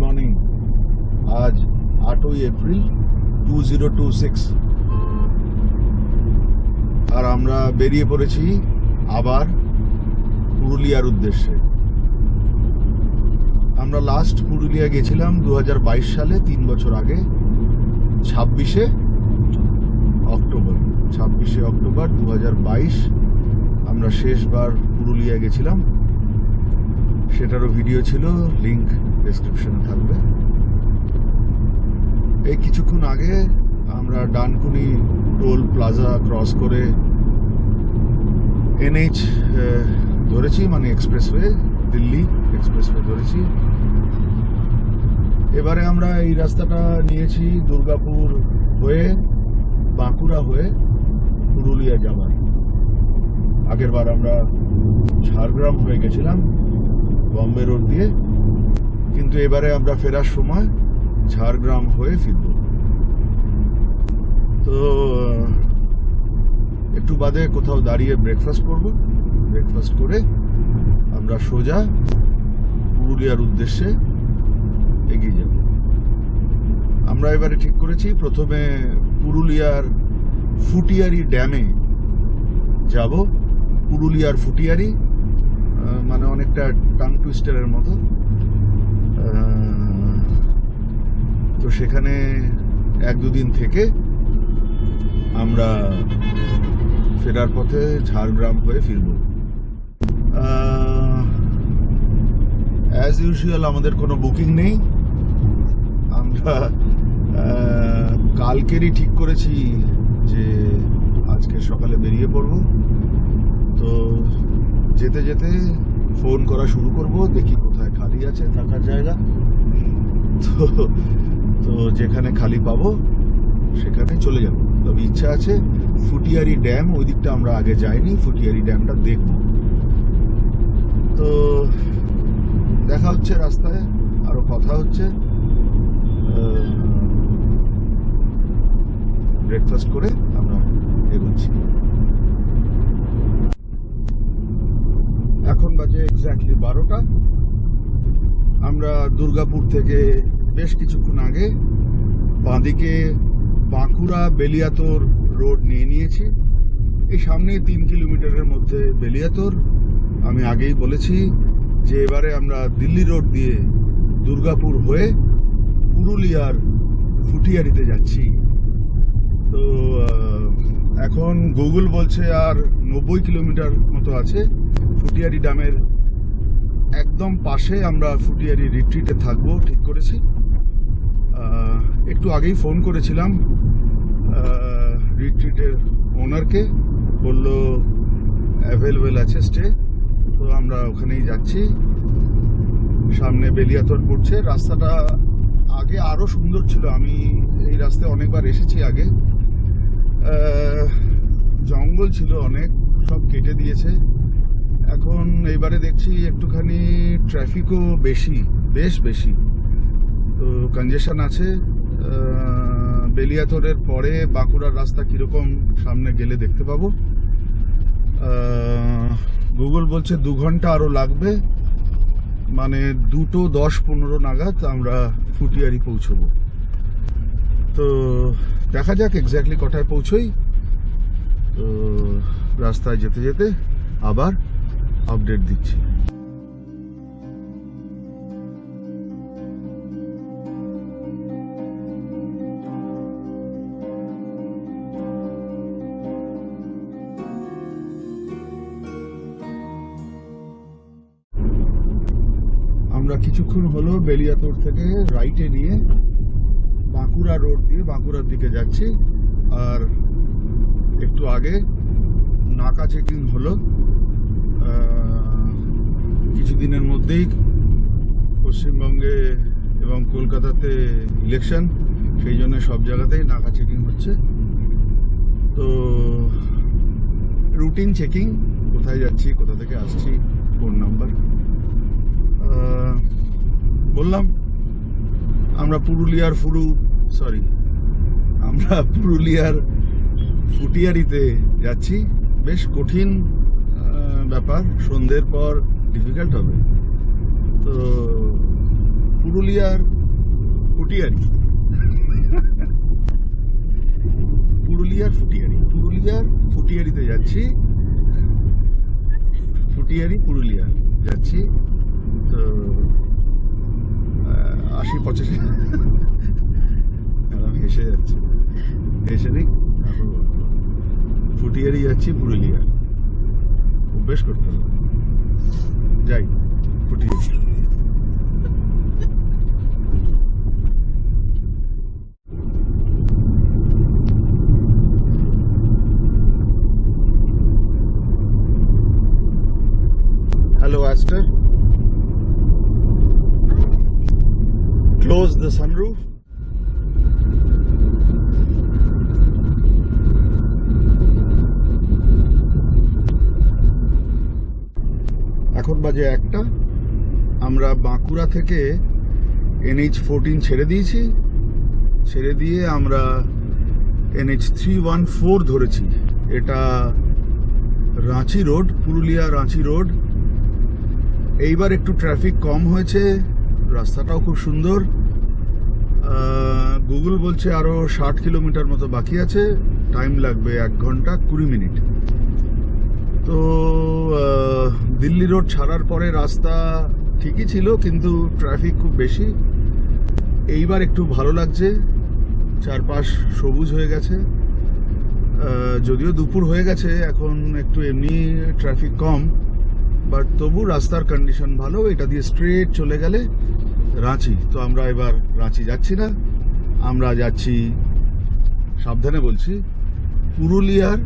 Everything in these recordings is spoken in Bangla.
মর্নিং। আজ 8ই এপ্রিল 2026 আর আমরা বেরিয়ে পড়েছি আবার পুরুলিয়ার উদ্দেশ্যে। আমরা লাস্ট পুরুলিয়া গেছিলাম 2022 সালে, 3 বছর আগে, 26শে অক্টোবর 2022 আমরা শেষবার পুরুলিয়া গেছিলাম। সেটারও ভিডিও ছিল, লিংক ডেসক্রিপশনে থাকবে। এই কিছুক্ষণ আগে আমরা ডানকুনি টোল প্লাজা ক্রস করে NH ধরেছি, মানে এক্সপ্রেসওয়ে, দিল্লি এক্সপ্রেসওয়ে ধরেছি। এবারে আমরা এই রাস্তাটা নিয়েছি দুর্গাপুর হয়ে, বাঁকুড়া হয়ে পুরুলিয়া যাবার। আগের বার আমরা ঝাড়গ্রাম হয়ে গেছিলাম বম্বে রোড দিয়ে, কিন্তু এবারে আমরা ফেরার সময় ঝাড়গ্রাম হয়ে ফিরব। তো একটু বাদে কোথাও দাঁড়িয়ে ব্রেকফাস্ট করব। ব্রেকফাস্ট করে আমরা সোজা পুরুলিয়ার উদ্দেশ্যে এগিয়ে যাব। আমরা এবারে ঠিক করেছি প্রথমে পুরুলিয়ার ফুটিয়ারি ড্যামে যাব। পুরুলিয়ার ফুটিয়ারি মানে অনেকটা টাং টুইস্টারের মতো। তো সেখানে 1-2 দিন থেকে আমরা ফেরার পথে ঝাড়গ্রাম হয়ে ফিরব। অ্যাজ ইউজুয়াল আমাদের কোনো বুকিং নেই। আমরা কালকেরই ঠিক করেছি যে আজকে সকালে বেরিয়ে পড়ব। তো যেতে যেতে ফোন করা শুরু করব, দেখি কোথায় খালি আছে থাকার জায়গা। তো যেখানে খালি পাবো সেখানে চলে যাব। তবে ইচ্ছা আছে ফুটিয়ারি ড্যাম, ওই দিকটা আমরা আগে যাইনি, ফুটিয়ারি ড্যামটা দেখব। তো দেখা হচ্ছে রাস্তায়, আরো কথা হচ্ছে। ব্রেকফাস্ট করে আমরা এগোচ্ছি। এখন বাজে এক্স্যাক্টলি 12টা। আমরা দুর্গাপুর থেকে বেশ কিছুক্ষণ আগে বাঁদিকে বাঁকুড়া বেলিয়াতোর রোড নিয়ে নিয়েছি। এই সামনে 3 কিলোমিটারের মধ্যে বেলিয়াতোর। আমি আগেই বলেছি যে এবারে আমরা দিল্লি রোড দিয়ে দুর্গাপুর হয়ে পুরুলিয়ার ফুটিয়ারিতে যাচ্ছি। তো এখন গুগল বলছে আর 90 কিলোমিটার মতো আছে। ফুটিয়ারি ড্যামের একদম পাশে আমরা ফুটিয়ারি রিট্রিটে থাকবো ঠিক করেছি। একটু আগেই ফোন করেছিলাম রিট্রিটের ওনারকে, বলল অ্যাভেলেবেল আছে স্টে। তো আমরা ওখানেই যাচ্ছি। সামনে বেলিয়াতোর পড়ছে। রাস্তাটা আগে আরো সুন্দর ছিল, আমি এই রাস্তায় অনেকবার এসেছি আগে। জঙ্গল ছিল অনেক, সব কেটে দিয়েছে। এখন এইবারে দেখছি একটুখানি ট্রাফিকও বেশি, বেশ বেশি। তো কনজেশন আছে। বেলিয়াতোরের পরে বাঁকুড়ার রাস্তা কিরকম সামনে গেলে দেখতে পাবো। গুগল বলছে 2 ঘন্টা আরো লাগবে, মানে 2:10-15 নাগাদ আমরা ফুটিয়ারি পৌঁছবো। তো দেখা যাক এক্স্যাক্টলি কটায় পৌঁছই। তো রাস্তায় যেতে যেতে আবার আপডেট দিচ্ছি। আমরা কিছুক্ষণ হলো বেলিয়াতোর থেকে রাইটে নিয়ে বাঁকুড়া রোড দিয়ে বাঁকুড়ার দিকে যাচ্ছি। আর একটু আগে নাকা চেকিং হলো। কিছুদিনের মধ্যেই পশ্চিমবঙ্গে এবং কলকাতাতে ইলেকশন, সেই জন্য সব জায়গাতেই নাকা চেকিং হচ্ছে। তো রুটিন চেকিং, কোথায় যাচ্ছি, কোথা থেকে আসছি, কোন নাম্বার। বললাম আমরা পুরুলিয়ার ফুটিয়ারিতে যাচ্ছি। বেশ কঠিন ব্যাপার, সন্ধ্যের পর ডিফিকাল্ট হবে। তো পুরুলিয়ার ফুটিয়ারি। পুরুলিয়ার ফুটিয়ারিতে যাচ্ছি। ফুটিয়ারি পুরুলিয়া যাচ্ছি। তো 80-85 হেসে যাচ্ছে, হেসে নেই। ফুটিয়ারি যাচ্ছি পুরুলিয়া, অভ্যেস করতে হবে। যাই Futiyari. Hello, Aster. Close the sunroof. এখন বাজে 1টা। আমরা বাঁকুড়া থেকে NH14 ছেড়ে দিয়েছি। ছেড়ে দিয়ে আমরা NH314 ধরেছি। এটা রাঁচি রোড, পুরুলিয়া রাঁচি রোড। এইবার একটু ট্রাফিক কম হয়েছে, রাস্তাটাও খুব সুন্দর। গুগল বলছে আরো 60 কিলোমিটার মতো বাকি আছে, টাইম লাগবে 1 ঘন্টা 20 মিনিট। তো দিল্লি রোড ছাড়ার পরে রাস্তা ঠিকই ছিল, কিন্তু ট্রাফিক খুব বেশি। এইবার একটু ভালো লাগছে, চারপাশ সবুজ হয়ে গেছে। যদিও দুপুর হয়ে গেছে, এখন একটু এমনি ট্রাফিক কম, বাট তবু রাস্তার কন্ডিশন ভালো। এটা দিয়ে স্ট্রেট চলে গেলে রাঁচি। তো আমরা এবার রাঁচি যাচ্ছি না, আমরা যাচ্ছি, সাবধানে বলছি, পুরুলিয়ার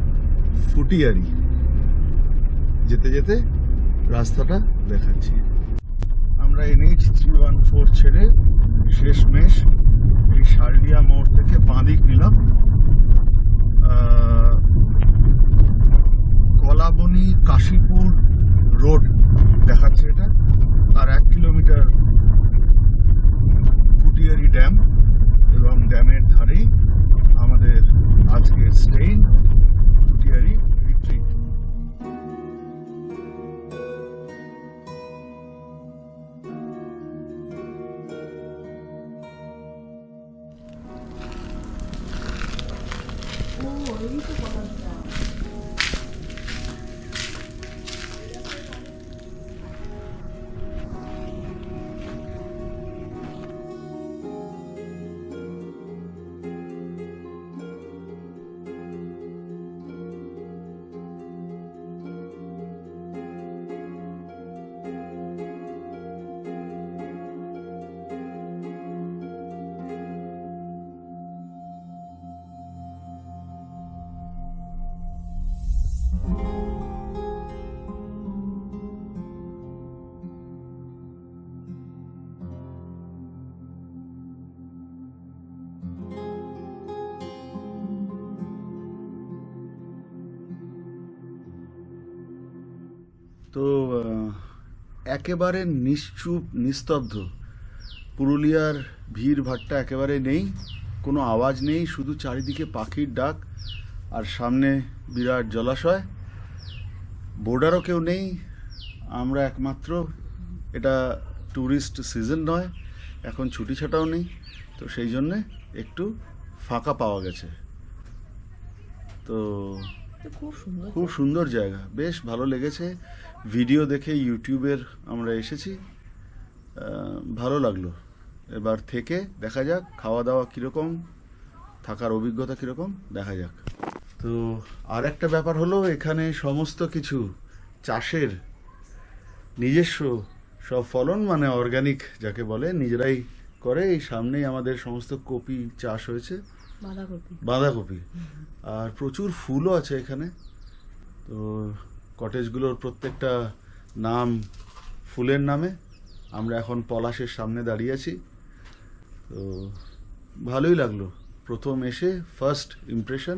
ফুটিয়ারি। যেতে যেতে রাস্তাটা দেখাচ্ছি। আমরা NH314 ছেড়ে শেষমেশ এই শালডিয়া মোড় থেকে বাঁদিক নিলাম। কলাবনি কাশীপুর রোড দেখাচ্ছে এটা। আর 1 কিলোমিটার ফুটিয়ারি ড্যাম, এবং ড্যামের ধারেই আমাদের আজকের স্টেইন ফুটিয়ারি রিট্রিট। তো একেবারে নিশ্চুপ নিস্তব্ধ, পুরুলিয়ার ভিড় ভাট্টা একেবারে নেই, কোনো আওয়াজ নেই, শুধু চারিদিকে পাখির ডাক, আর সামনে বিরাট জলাশয়। বোর্ডারও কেউ নেই, আমরা একমাত্র। এটা ট্যুরিস্ট সিজন নয়, এখন ছুটি ছাটাও নেই, তো সেই জন্যে একটু ফাঁকা পাওয়া গেছে। তো খুব সুন্দর জায়গা, বেশ ভালো লেগেছে। ভিডিও দেখে ইউটিউবের আমরা এসেছি, ভালো লাগলো। এবার থেকে দেখা যাক খাওয়া দাওয়া কীরকম, থাকার অভিজ্ঞতা কীরকম দেখা যাক। তো আর একটা ব্যাপার হলো, এখানে সমস্ত কিছু চাষের নিজস্ব সব ফলন, মানে অর্গানিক যাকে বলে, নিজেরাই করে। এই সামনেই আমাদের সমস্ত কপি চাষ হয়েছে, বাঁধাকপি, আর প্রচুর ফুলও আছে এখানে। তো কটেজগুলোর প্রত্যেকটা নাম ফুলের নামে। আমরা এখন পলাশের সামনে দাঁড়িয়ে আছি। তো ভালোই লাগলো, প্রথম এসে ফার্স্ট ইমপ্রেশন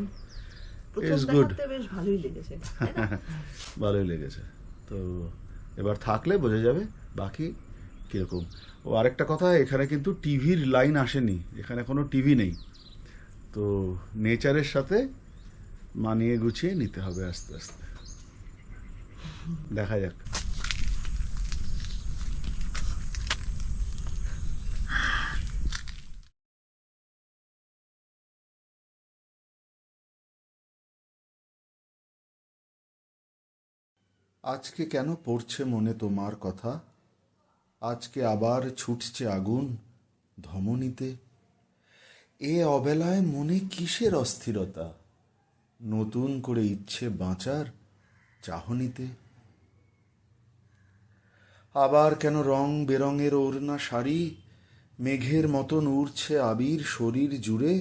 ইজ গুড, ভালোই লেগেছে। তো এবার থাকলে বোঝা যাবে বাকি কিরকম। ও আরেকটা কথা, এখানে কিন্তু টিভির লাইন আসেনি, এখানে কোনো টিভি নেই। তো নেচারের সাথে মানিয়ে গুছিয়ে নিতে হবে আস্তে আস্তে, দেখা যাক। আজকে কেন পড়ছে মনে তোমার কথা? আজকে আবার ছুটছে আগুন ধমনীতে। এ অবেলায় মনে কিসের অস্থিরতা? নতুন করে ইচ্ছে বাঁচার চাহনিতে। আবার কেন রং বেরঙের ওড়না শাড়ি মেঘের মতন উড়ছে আবির শরীর জুড়ে?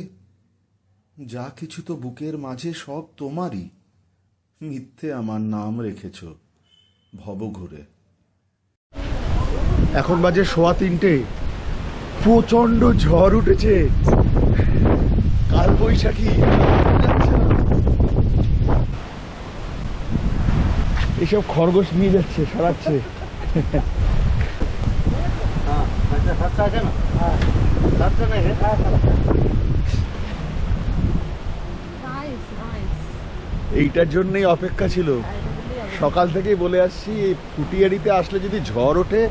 যা কিছু তো বুকের মাঝে সব তোমারই। মিথ্যে আমার নাম রেখেছ ভবঘুরে। এখন বাজে 3:15। প্রচন্ড ঝড় উঠেছে, কাল বৈশাখী। এসব খরগোশ নিয়ে যাচ্ছে, সরাচ্ছে। এইটার জন্যই অপেক্ষা ছিল, সকাল থেকেই বলে আসছি এই ফুটিয়ারিতে আসলে যদি ঝড় ওঠে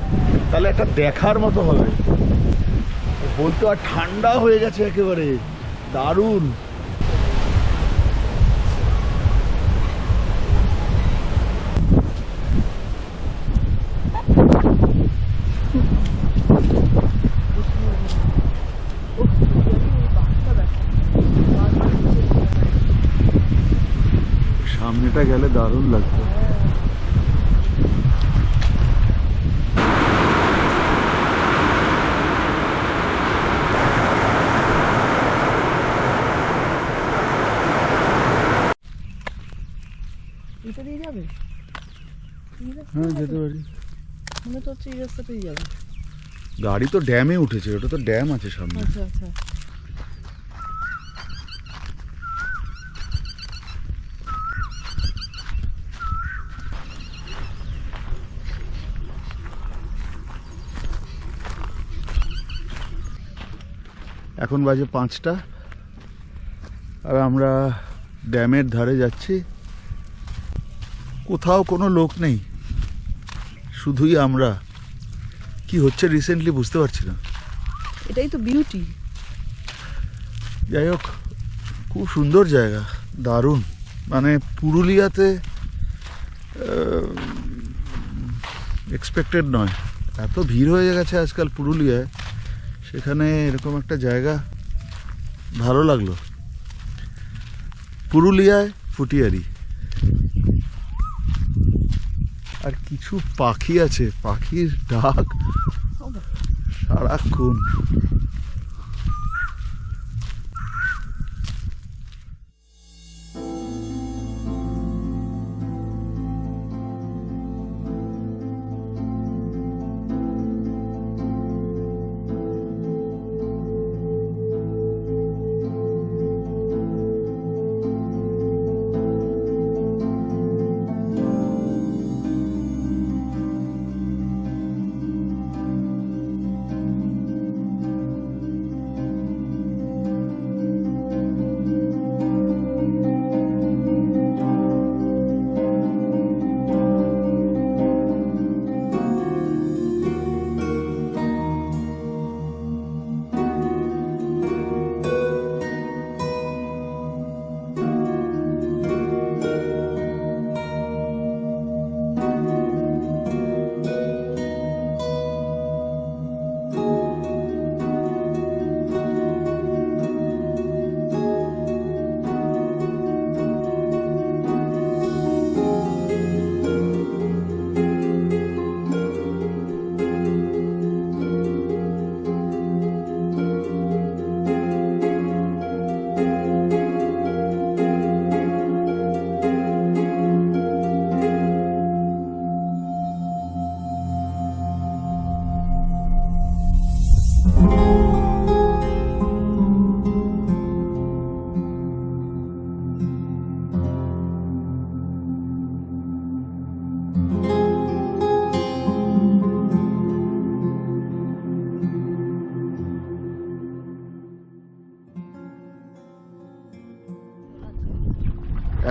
তাহলে একটা দেখার মতো হবে। বলতো আর ঠান্ডা হয়ে গেছে একেবারে, দারুণ। সামনেটা গেলে দারুণ লাগতো। এটা দিয়ে যাবে? হ্যাঁ, যেতে পারি। মনে তো হচ্ছে এই রাস্তাতেই যাবে। গাড়ি তো ড্যামে উঠেছে, ওটা তো ড্যাম আছে সামনে। আচ্ছা আচ্ছা। এখন বাজে 5টা আর আমরা ড্যামের ধারে যাচ্ছি। কোথাও কোনো লোক নেই, শুধুই আমরা। কি হচ্ছে রিসেন্টলি বুঝতে পারছি না। এটাই তো বিউটি। যাই হোক, খুব সুন্দর জায়গা, দারুণ। মানে পুরুলিয়াতে এক্সপেক্টেড নয়, এত ভিড় হয়ে গেছে আজকাল পুরুলিয়ায়। সেখানে এরকম একটা জায়গা ভালো লাগলো। পুরুলিয়ায় ফুটিয়ারি। আর কিছু পাখি আছে, পাখির ডাক সারাক্ষণ।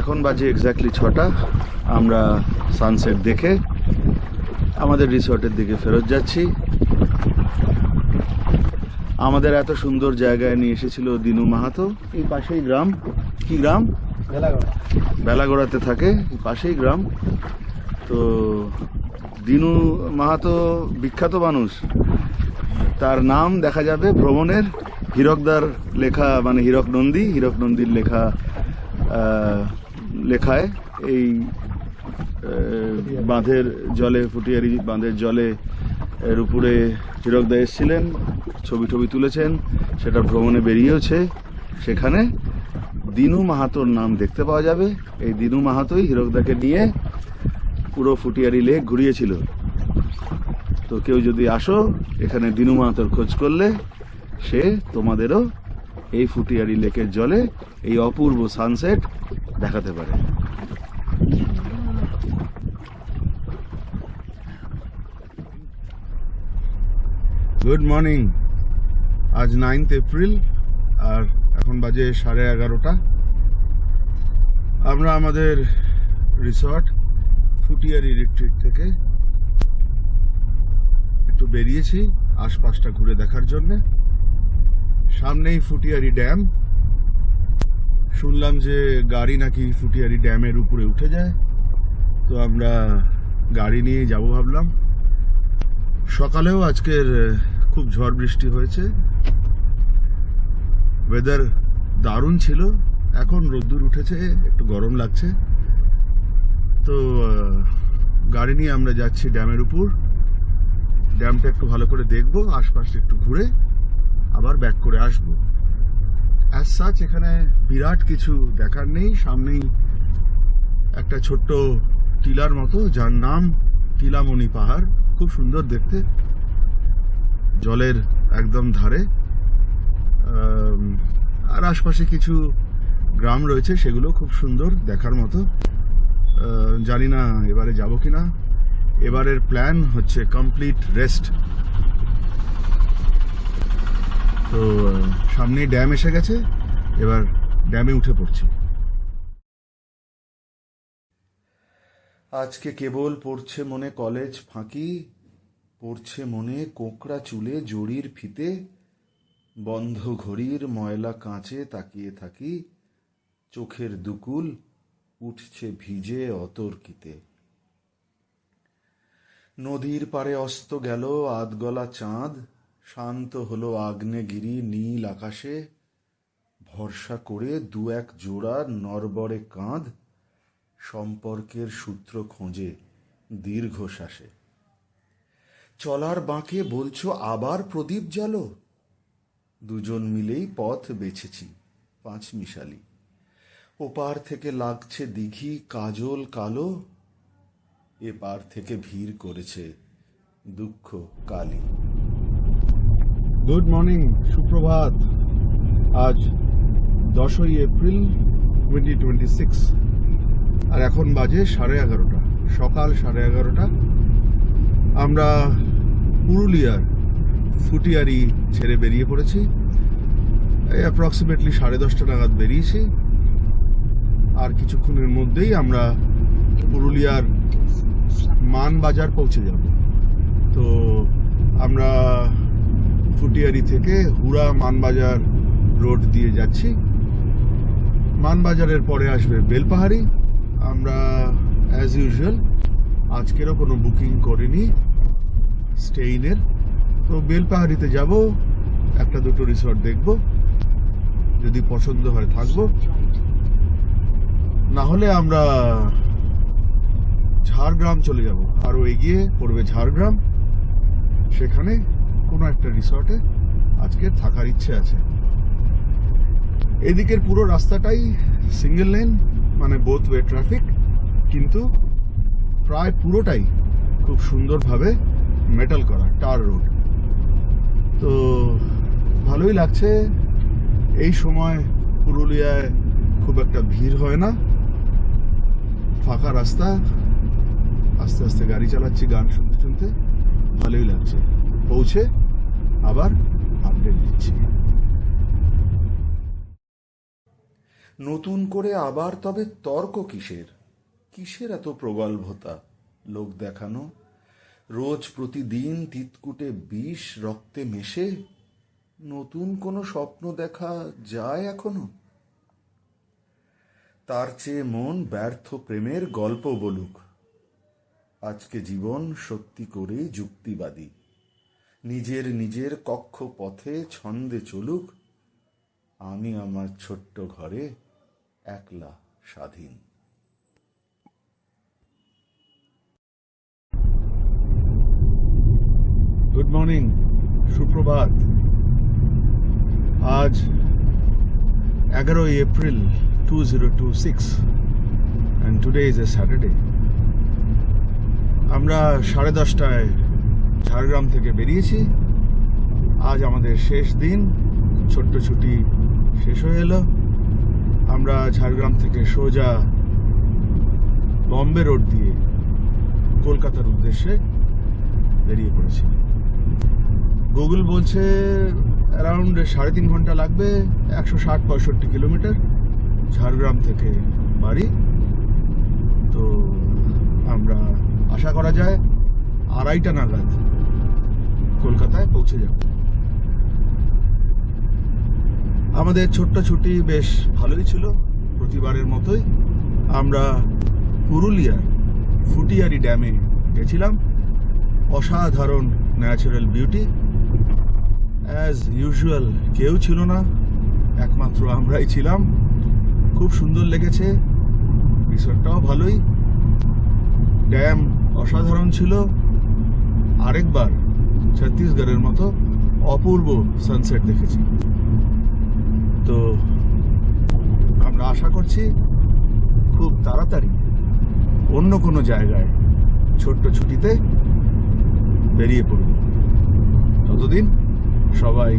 এখন বাজে এক্স্যাক্টলি 6টা। আমরা সানসেট দেখে আমাদের রিসর্টের দিকে ফেরত যাচ্ছি। আমাদের এত সুন্দর জায়গায় নিয়ে এসেছিল দিনু মাহাতো। এই পাশেই গ্রাম, কি গ্রাম? বেলাগড়া। বেলাগড়াতে থাকে, পাশেই গ্রাম। তো দিনু মাহাতো বিখ্যাত মানুষ, তার নাম দেখা যাবে ভ্রমণের হীরকদার লেখা, মানে হীরক নন্দীর লেখা লেখায় এই বাঁধের জলে, ফুটিয়ারি বাঁধের জলে এর উপরে হীরকদা এসেছিলেন, ছবি তুলেছেন, সেটা ভ্রমণে বেরিয়েছে। সেখানে দিনু মাহাতোর নাম দেখতে পাওয়া যাবে। এই দিনু মাহাতোই হীরকদাকে নিয়ে পুরো ফুটিয়ারি লেক ঘুরিয়েছিল। তো কেউ যদি আসো এখানে দিনু মাহাতোর খোঁজ করলে সে তোমাদেরও এই ফুটিয়ারি লেকের জলে এই অপূর্ব সানসেট দেখাতে পারে। Good morning. আজ 9th এপ্রিল আর এখন বাজে 11:30। আমরা আমাদের রিসর্ট ফুটিয়ারি রিট্রিট থেকে একটু বেরিয়েছি আশপাশটা ঘুরে দেখার জন্য। সামনেই ফুটিয়ারি ড্যাম। শুনলাম যে গাড়ি নাকি ফুটিয়ারি ড্যামের উপরে উঠে যায়, তো আমরা গাড়ি নিয়ে যাব ভাবলাম। সকালেও আজকের খুব ঝড় বৃষ্টি হয়েছে, ওয়েদার দারুণ ছিল। এখন রোদ্দুর উঠেছে, একটু গরম লাগছে। তো গাড়ি নিয়ে আমরা যাচ্ছি ড্যামের উপর। ড্যামটা একটু ভালো করে দেখবো, আশপাশটা একটু ঘুরে আবার ব্যাক করে আসবো। অ্যাজ সাচ এখানে বিরাট কিছু দেখার নেই। সামনেই একটা ছোট্ট টিলার মতো, যার নাম টিলামণি পাহাড়। খুব সুন্দর দেখতে, জলের একদম ধারে। আর আশপাশে কিছু গ্রাম রয়েছে, সেগুলো খুব সুন্দর দেখার মতো। জানি না এবারে যাব কিনা। এবারের প্ল্যান হচ্ছে কমপ্লিট রেস্ট। তো সামনে ড্যাম এসে গেছে, এবার ড্যামে উঠে পড়ছি। আজকে কেবল পড়ছে মনে কলেজ ফাঁকি, পড়ছে মনে কোঁকড়া চুলে জড়ির ফিতে, বন্ধ ঘড়ির ময়লা কাঁচে তাকিয়ে থাকি, চোখের দুকুল উঠছে ভিজে অতর্কিতে। নদীর পাড়ে অস্ত গেল আধগলা চাঁদ, শান্ত হলো আগ্নেয়গিরি নীল আকাশে, ভরসা করে দু এক জোড়া নরবরে কাঁধ, সম্পর্কের সূত্র খোঁজে দীর্ঘশ্বাসে। চলার বাঁকে বলছো আবার প্রদীপ জ্বালো, দুজন মিলেই পথ বেছেছি পাঁচমিশালি, ওপার থেকে লাগছে দিঘি কাজল কালো, এপার থেকে ভিড় করেছে দুঃখ কালী। গুড মর্নিং, সুপ্রভাত। আজ 10ই এপ্রিল 2026 আর এখন বাজে 11:30, সকাল 11:30। আমরা পুরুলিয়ার ফুটিয়ারি ছেড়ে বেরিয়ে পড়েছি। এই অ্যাপ্রক্সিমেটলি 10:30 নাগাদ বেরিয়েছি। আর কিছুক্ষণের মধ্যেই আমরা পুরুলিয়ার মানবাজার পৌঁছে যাব। তো আমরা ফুটিয়ারি থেকে হুড়া মানবাজার রোড দিয়ে যাচ্ছি। মানবাজারের পরে আসবে বেলপাহাড়ি। আমরা অ্যাজ ইউজুয়াল আজকেরও কোনো বুকিং করিনি স্টেইনের। তো বেলপাহাড়িতে যাব, একটা দুটো রিসর্ট দেখব, যদি পছন্দ হয় থাকবো, না হলে আমরা ঝাড়গ্রাম চলে যাব। আরো এগিয়ে পড়বে ঝাড়গ্রাম, সেখানে কোনো একটা রিসর্টে আজকে থাকার ইচ্ছে আছে। এদিকের পুরো রাস্তাটাই সিঙ্গেল লেন, মানে বোথ ওয়ে ট্রাফিক, কিন্তু প্রায় পুরোটাই খুব সুন্দরভাবে মেটাল করা টার রোড। তো ভালোই লাগছে। এই সময় পুরুলিয়ায় খুব একটা ভিড় হয় না, ফাঁকা রাস্তা। আস্তে আস্তে গাড়ি চালাচ্ছি গান শুনতে শুনতে, ভালোই লাগছে। পৌঁছে আবার আপডেট দিচ্ছি। নতুন করে আবার তবে তর্ক কিসের এত প্রগল্ভতা, লোক দেখানো, রোজ প্রতিদিন তিতকুটে বিষ রক্তে মেশে নতুন কোনো স্বপ্ন দেখা যায় এখনো? তার চেয়ে মন ব্যর্থ প্রেমের গল্প বলুক, আজকে জীবন সত্যি করে যুক্তিবাদী, নিজের নিজের কক্ষপথে ছন্দে চলুক, আমি আমার ছোট্ট ঘরে একলা স্বাধীন। গুড মর্নিং, সুপ্রভাত। আজ 11 April 2026 and today is a Saturday. আমরা 10:30টায় ঝাড়গ্রাম থেকে বেরিয়েছি। আজ আমাদের শেষ দিন, ছোট্ট ছুটি শেষ হয়ে এলো। আমরা ঝাড়গ্রাম থেকে সোজা বম্বে রোড দিয়ে কলকাতার উদ্দেশ্যে বেরিয়ে পড়েছি। গুগল বলছে অ্যারাউন্ড 3.5 ঘন্টা লাগবে, 160-65 কিলোমিটার ঝাড়গ্রাম থেকে বাড়ি। তো আমরা আশা করা যায় 2:30টা নাগাদ কলকাতায় পৌঁছে যাব। আমাদের ছোট্ট ছুটি বেশ ভালোই ছিল, প্রতিবারের মতোই। আমরা পুরুলিয়ার ফুটিয়ারি ড্যামে গেছিলাম। অসাধারণ ন্যাচারাল বিউটি, অ্যাজ ইউজুয়াল কেউ ছিল না, একমাত্র আমরাই ছিলাম। খুব সুন্দর লেগেছে, রিসর্টটাও ভালোই, ড্যাম অসাধারণ ছিল। আরেকবার ছত্তিশগড়ের মতো অপূর্ব সানসেট দেখেছি। তো আমরা আশা করছি খুব তাড়াতাড়ি অন্য কোনো জায়গায় ছোট্ট ছুটিতে বেরিয়ে পড়ব। ততদিন সবাই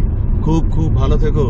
খুব খুব ভালো থেকো।